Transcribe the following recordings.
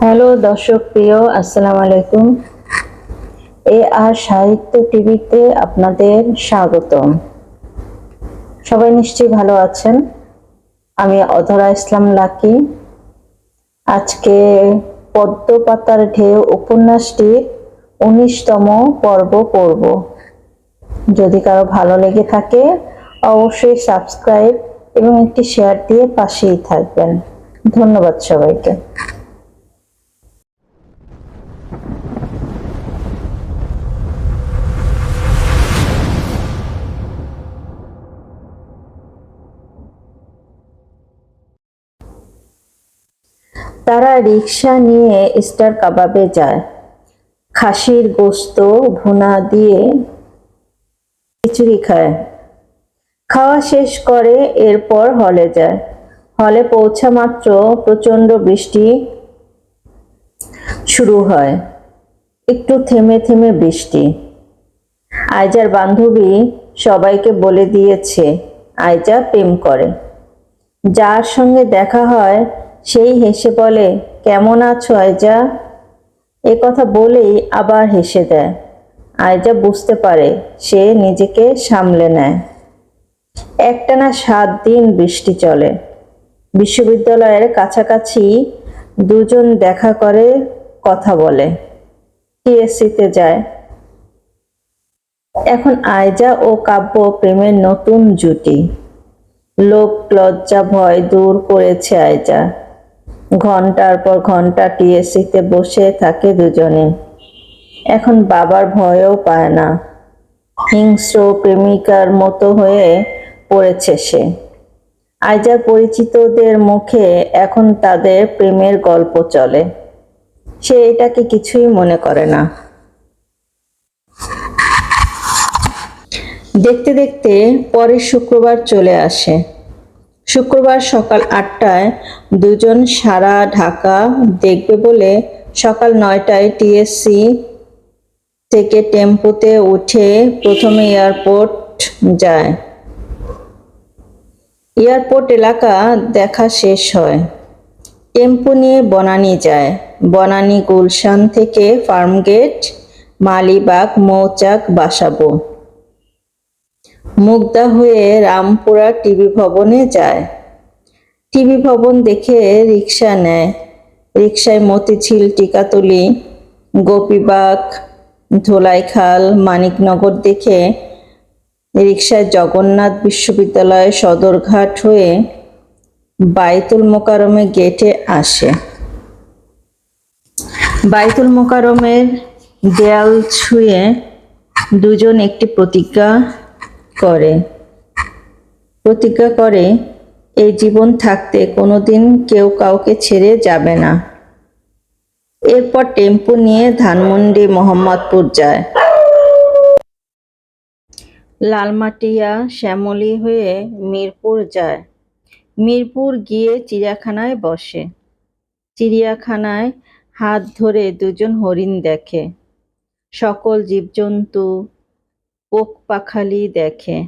Hello দর্শক প্রিয়, আসসালামু আলাইকুম। এ আর সাহিত্য টিভিতে আপনাদের স্বাগতম। সবাই নিশ্চয়ই ভালো আছেন। আমি অধরা ইসলাম লাকি। আজকে পদ্ম পাতার ঢেউ উপন্যাসটির 19তম পর্ব পড়ব। যদি কারো ভালো লেগে থাকে অবশ্যই সাবস্ক্রাইব এবং একটি শেয়ার দিয়ে পাশেই থাকবেন। ধন্যবাদ সবাইকে। তারা রিকশা নিয়ে স্টার কাবাবে যায়। খাসির গোস্ত ভুনা দিয়ে খিচুড়ি খায়। খাওয়া শেষ করে এরপর হলে যায়। হলে পৌঁছা মাত্র প্রচন্ড বৃষ্টি শুরু হয়। একটু থেমে থেমে বৃষ্টি। আইজার বান্ধবী সবাইকে বলে দিয়েছে আইজা প্রেম করে। যার সঙ্গে দেখা হয় সেই হেসে বলে, কেমন আছো আইজা? এ কথা বলেই আবার হেসে দেয়। আইজা বুঝতে পারে, সে নিজেকে সামলে নেয়। একটানা 7 দিন বৃষ্টি চলে। বিশ্ববিদ্যালয়ের কাছাকাছি দুজন দেখা করে, কথা বলে, টিএসসিতে যায়। এখন আইজা ও কাব্য প্রেমের নতুন জুটি। লোক লজ্জা ভয় দূর করেছে আইজা। ঘন্টার পর ঘন্টা টিএসসিতে বসে থাকে দুজনে। এখন বাবার ভয়ও পায় না। হিংস্র প্রেমিকার মতো হয়ে পড়েছে সে। আইজার পরিচিতদের মুখে এখন তাদের প্রেমের গল্প চলে। সে এটাকে কিছুই মনে করে না। দেখতে দেখতে পরের শুক্রবার চলে আসে। শুক্রবার সকাল 8টায় দুজন সারা ঢাকা দেখবে বলে সকাল 9টায় টিএসসি থেকে টেম্পোতে উঠে প্রথমে এয়ারপোর্ট যায়। এয়ারপোর্ট এলাকা দেখা শেষ হয়। টেম্পো নিয়ে বনানী যায়। বনানী গুলশান থেকে ফার্মগেট, মালিবাগ, মৌচাক, বাসাবো, মুগদা হয়ে রামপুরা টিভি ভবনে যায়। টিভি ভবন দেখে রিক্সা নেয়। রিক্সায় মতিঝিল, টিকাতলি, গোপীবাগ, ধোলাইখাল, মানিকনগর দেখে রিক্সায় জগন্নাথ বিশ্ববিদ্যালয় সদরঘাট হয়ে বাইতুল মোকাররমে গেটে আসে। বাইতুল মোকাররমের দেয়াল ছুঁয়ে দুজন একটি প্রতিজ্ঞা করে এই জীবন থাকতে কোনোদিন কেউ কাউকে ছেড়ে যাবে না। এরপর টেম্পো নিয়ে ধানমন্ডি, মোহাম্মদপুর যায়। লালমাটিয়া, শ্যামলী হয়ে মিরপুর যায়। মিরপুর গিয়ে চিড়িয়াখানায় বসে। চিড়িয়াখানায় হাত ধরে দুজন হরিণ দেখে। সকল জীবজন্তু, পোক-পাখালি দেখে।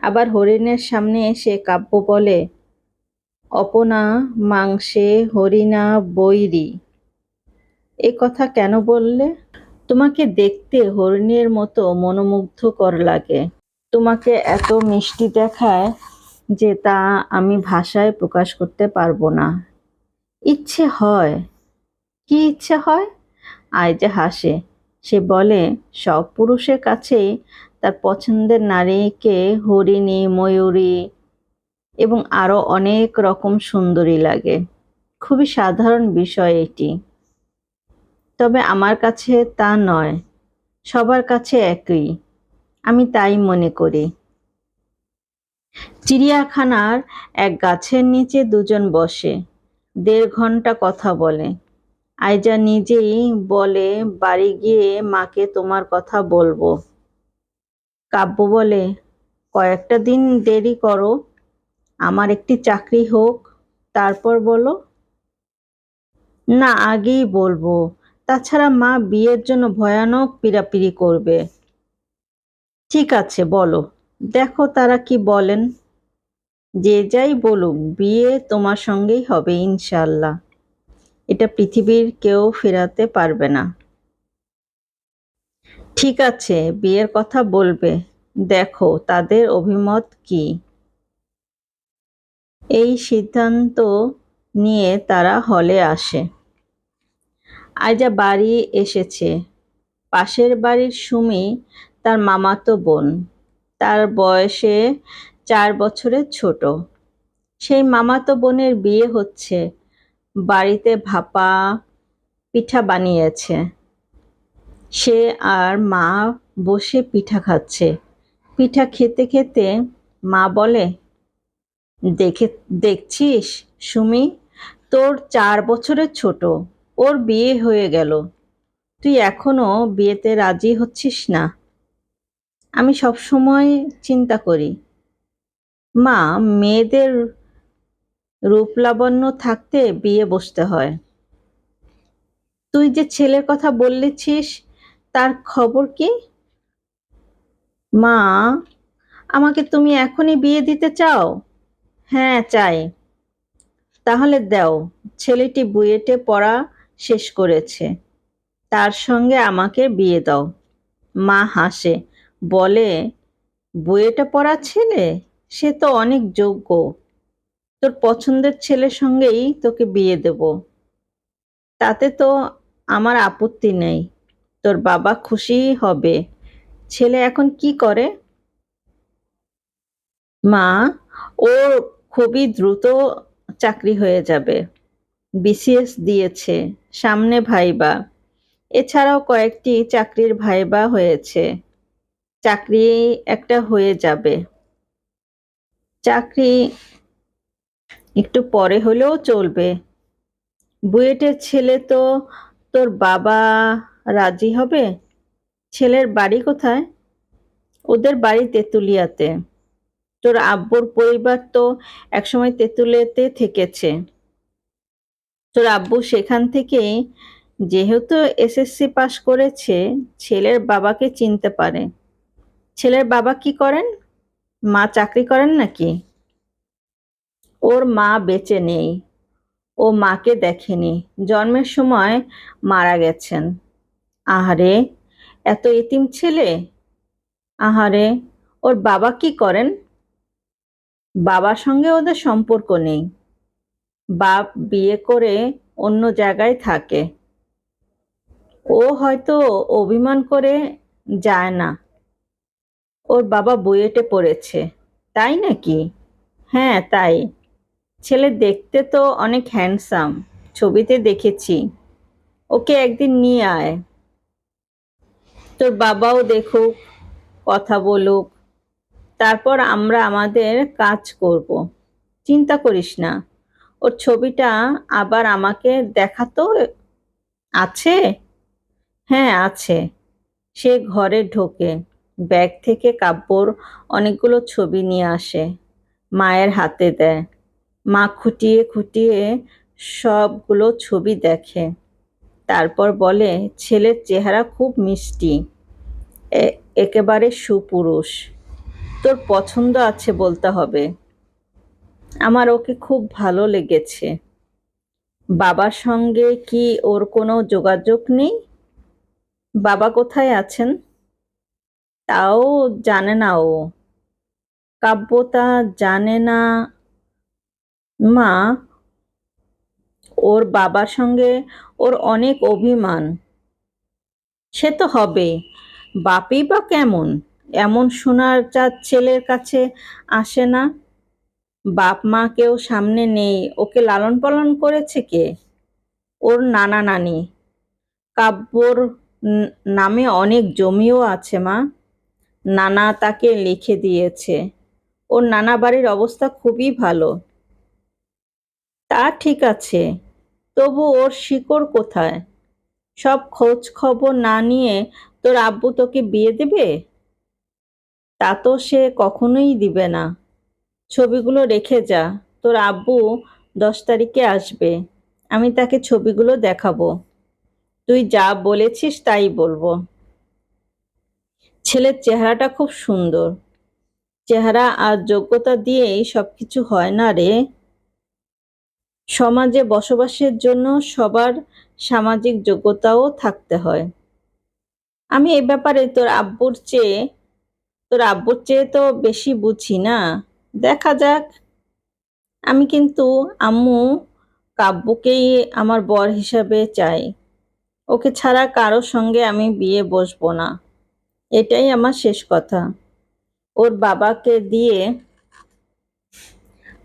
আবার হরিণের সামনে এসে কাব্য বলে, অপনা মাংসে হরিণা বৈরী। এ কথা কেন বললে? তোমাকে দেখতে হরিণের মতো মনোমুগ্ধকর লাগে। তোমাকে এত মিষ্টি দেখায় যে তা আমি ভাষায় প্রকাশ করতে পারবো না। ইচ্ছে হয়। কি ইচ্ছে হয়? আইজা হাসে। সে বলে, সব পুরুষের কাছেই তার পছন্দের নারীকে হরিণী, ময়ূরী এবং আরো অনেক রকম সুন্দরী লাগে। খুবই সাধারণ বিষয় এটি। তবে আমার কাছে তা নয়। সবার কাছে একই। আমি তাই মনে করি। চিড়িয়াখানার এক গাছের নিচে দুজন বসে। 1.5 ঘন্টা কথা বলে। আইজা নিজেই বলে, বাড়ি গিয়ে মাকে তোমার কথা বলবো। কাব্য বলে, কয়েকটা দিন দেরি করো, আমার একটি চাকরি হোক, তারপর বলো। না, আগেই বলবো। তাছাড়া মা বিয়ের জন্য ভয়ানক পীড়াপিড়ি করবে। ঠিক আছে, বলো, দেখো তারা কি বলেন। যে যাই বলুক, বিয়ে তোমার সঙ্গেই হবে ইনশাআল্লাহ। এটা পৃথিবীর কেউ ফেরাতে পারবে না। ঠিক আছে, বিয়ের কথা বলবে, দেখো তাদের অভিমত কি। এই সিদ্ধান্ত নিয়ে তারা হলে আসে। আইজা বাড়ি এসেছে। পাশের বাড়ির সুমি তার মামাতো বোন, তার বয়সে 4 বছরের ছোট। সেই মামাতো বোনের বিয়ে হচ্ছে, বাড়িতে ভাপা পিঠা বানিয়েছে। সে আর মা বসে পিঠা খাচ্ছে। পিঠা খেতে খেতে মা বলে, দেখে দেখছিস সুমি, তোর 4 বছরের ছোট, ওর বিয়ে হয়ে গেল, তুই এখনো বিয়েতে রাজি হচ্ছিস না। আমি সব সময় চিন্তা করি, মা, মেয়েদের রূপ লাবণ্য থাকতে বিয়ে বসতে হয়। তুই যে ছেলের কথা বললেছিস, তার খবর কি? মা, আমাকে তুমি এখনই বিয়ে দিতে চাও? হ্যাঁ, চাই। তাহলে দাও, ছেলেটি বুয়েটে পড়া শেষ করেছে, তার সঙ্গে আমাকে বিয়ে দাও। মা হাসে, বলে, বুয়েটে পড়া ছেলে, সে তো অনেক যোগ্য, তোর পছন্দের ছেলের সঙ্গেই তোকে বিয়ে দেব। তাতে তো আমার আপত্তি নেই, তোর বাবা খুশি হবে। ছেলে এখন কি করে? মা, ওর খুবই দ্রুত চাকরি হয়ে যাবে, বিসিএস দিয়েছে, সামনে ভাইবা। এছাড়াও কয়েকটি চাকরির ভাইবা হয়েছে, চাকরি একটা হয়ে যাবে। চাকরি একটু পরে হলেও চলবে। বুয়েটের ছেলে তো তোর বাবা রাজি হবে? ছেলের বাড়ি কোথায়? ওদের বাড়ি তেঁতুলিয়াতে। তোর আব্বুর পরিবার তো একসময় তেঁতুলিয়াতে থেকেছে। তোর আব্বু সেখান থেকে যেহেতু এসএসসি পাশ করেছে, ছেলের বাবাকে চিনতে পারে। ছেলের বাবা কি করেন? মা চাকরি করেন নাকি? ওর মা বেঁচে নেই, ও মাকে দেখেনি, জন্মের সময় মারা গেছেন। আহারে, এত এতিম ছেলে। আহারে, ওর বাবা কি করেন? বাবার সঙ্গে ওদের সম্পর্ক নেই, বাপ বিয়ে করে অন্য জায়গায় থাকে। ও হয়তো অভিমান করে যায় না। ওর বাবা বুয়েটে পড়েছে, তাই নাকি? হ্যাঁ, তাই। ছেলে দেখতে তো অনেক হ্যান্ডসাম, ছবিতে দেখেছি। ওকে একদিন নিয়ে আয়, তোর বাবাও দেখুক, কথা বলুক, তারপর আমরা আমাদের কাজ করব। চিন্তা করিস না, ওর ছবিটা আবার আমাকে দেখাতো। আছে? হ্যাঁ, আছে। সে ঘরে ঢোকে, ব্যাগ থেকে কাব্যর অনেকগুলো ছবি নিয়ে আসে, মায়ের হাতে দেয়। মা খুঁটিয়ে খুঁটিয়ে সবগুলো ছবি দেখে, তারপর বলে, ছেলের চেহারা খুব মিষ্টি, একেবারে সুপুরুষ, তোর পছন্দ আছে বলতে হবে। আমার ওকে খুব ভালো লেগেছে। বাবার সঙ্গে কি ওর কোনো যোগাযোগ নেই? বাবা কোথায় আছেন তাও জানে না ও। কাব্য তা জানে না। মা, ওর বাবার সঙ্গে ওর অনেক অভিমান। সে তো হবেই, বাপই বা কেমন, এমন সোনার চাঁদ ছেলের কাছে আসে না। বাপ মা কেউ সামনে নেই, ওকে লালন পালন করেছে কে? ওর নানা নানি। কাব্যর নামে অনেক জমিও আছে মা, নানা তাকে লিখে দিয়েছে। ওর নানা বাড়ির অবস্থা খুবই ভালো। তা ঠিক আছে, তবু ওর শিকড় কোথায়? সব খোঁজ খবর না নিয়ে তোর আব্বু তোকে বিয়ে দেবে? তা তো সে কখনোই দিবে না। ছবিগুলো রেখে যা, তোর আব্বু 10 তারিখে আসবে, আমি তাকে ছবিগুলো দেখাবো, তুই যা বলেছিস তাই বলবো। ছেলের চেহারাটা খুব সুন্দর। চেহারা আর যোগ্যতা দিয়েই সবকিছু হয় না রে। সমাজে বসবাসের জন্য সবার সামাজিক যোগ্যতাও থাকতে হয়। আমি এ ব্যাপারে তোর আব্বুর চেয়ে তো বেশি বুঝি না। দেখা যাক। আমি কিন্তু আম্মু কাব্যকেই আমার বর হিসাবে চাই। ওকে ছাড়া কারো সঙ্গে আমি বিয়ে বসবো না। এটাই আমার শেষ কথা। ওর বাবাকে দিয়ে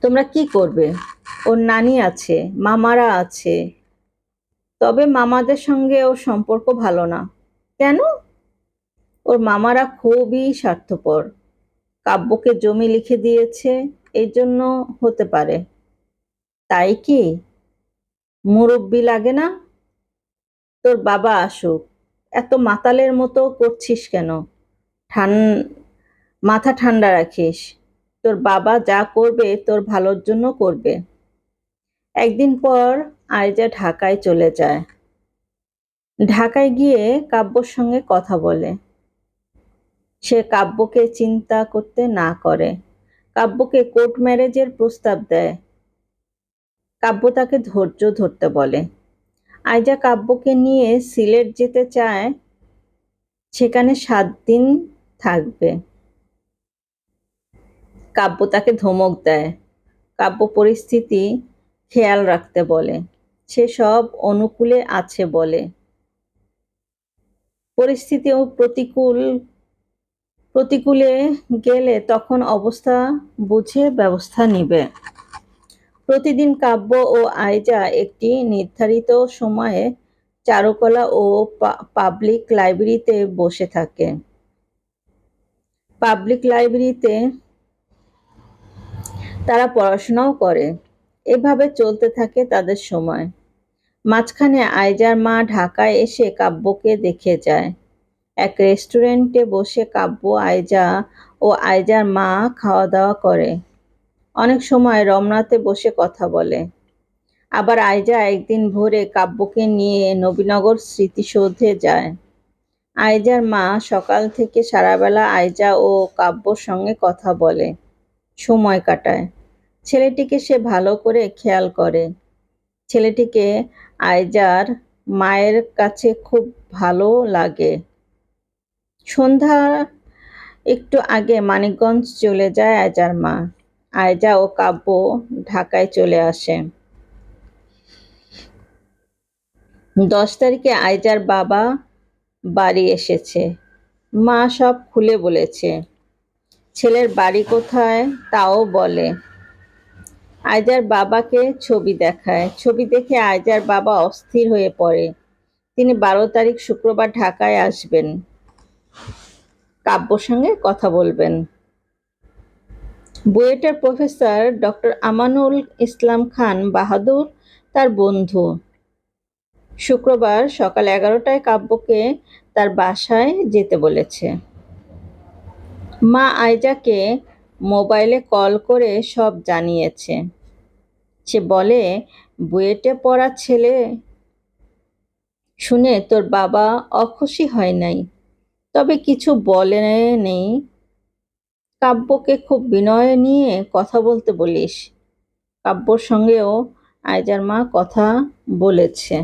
তোমরা কি করবে? ওর নানি আছে, মামারা আছে। তবে মামাদের সঙ্গে ওর সম্পর্ক ভালো না। কেন? ওর মামারা খুবই স্বার্থপর। কাব্যকে জমি লিখে দিয়েছে, এই জন্য হতে পারে। তাই কি? মুরব্বি লাগে না? তোর বাবা আসুক। এত মাতালের মতো করছিস কেন? ঠান মাথা ঠান্ডা রাখিস। তোর বাবা যা করবে তোর ভালোর জন্য করবে। একদিন পর আইজা ঢাকায় চলে যায়। ঢাকায় গিয়ে কাব্যর সঙ্গে কথা বলে। সে কাব্যকে চিন্তা করতে না করে। কাব্যকে কোর্ট ম্যারেজের প্রস্তাব দেয়। কাব্য তাকে ধৈর্য ধরতে বলে। আইজা কাব্যকে নিয়ে সিলেট যেতে চায়, সেখানে 7 দিন থাকবে। কাব্য তাকে ধমক দেয়। কাব্য পরিস্থিতি খেয়াল রাখতে বলে। সে সব অনুকূলে আছে বলে। পরিস্থিতি ও প্রতিকূলে গেলে তখন অবস্থা বুঝে ব্যবস্থা নিবে। প্রতিদিন কাব্য ও আইজা একটি নির্ধারিত সময়ে চারুকলা ও পাবলিক লাইব্রেরিতে বসে থাকে। পাবলিক লাইব্রেরিতে তারা পড়াশোনাও করে। এভাবে চলতে থাকে তাদের সময়। মাঝখানে আইজার মা ঢাকায় এসে কাব্যকে দেখে যায়। এক রেস্টুরেন্টে বসে কাব্য, আইজা ও আইজার মা খাওয়া দাওয়া করে। অনেক সময় রমনাতে বসে কথা বলে। আবার আইজা একদিন ভোরে কাব্যকে নিয়ে নবীনগর স্মৃতিসৌধে যায়। আইজার মা সকাল থেকে সারাবেলা আইজা ও কাব্যর সঙ্গে কথা বলে, সময় কাটায়। ছেলেটিকে সে ভালো করে খেয়াল করে। ছেলেটিকে আইজার মায়ের কাছে খুব ভালো লাগে। সন্ধ্যা একটু আগে মানিকগঞ্জ চলে যায় আইজার মা। আইজা ও কাব্য ঢাকায় চলে আসে। 10 তারিখে আইজার বাবা বাড়ি এসেছে। মা সব খুলে বলেছে। ছেলের বাড়ি কোথায় তাও বলে। আইজার বাবাকে ছবি দেখায়। ছবি দেখে আইজার বাবা অস্থির হয়ে পড়ে। তিনি 12 তারিখ শুক্রবার ঢাকায় আসবেন। কাব্যর সঙ্গে কথা বলবেন। বুয়েটের প্রফেসর ডক্টর আমানুল ইসলাম খান বাহাদুর তার বন্ধু। শুক্রবার সকাল 11টায় কাব্যকে তার বাসায় যেতে বলেছে। মা আইজাকে মোবাইলে কল করে সব জানিয়েছে। সে বলে, বুয়েটে পড়া ছেলে শুনে তোর বাবা অখুশি হয় নাই, তবে কিছু বলে নেই। কাব্যকে খুব বিনয় নিয়ে কথা বলতে বলিস। কাব্যর সঙ্গেও আইজার মা কথা বলেছে।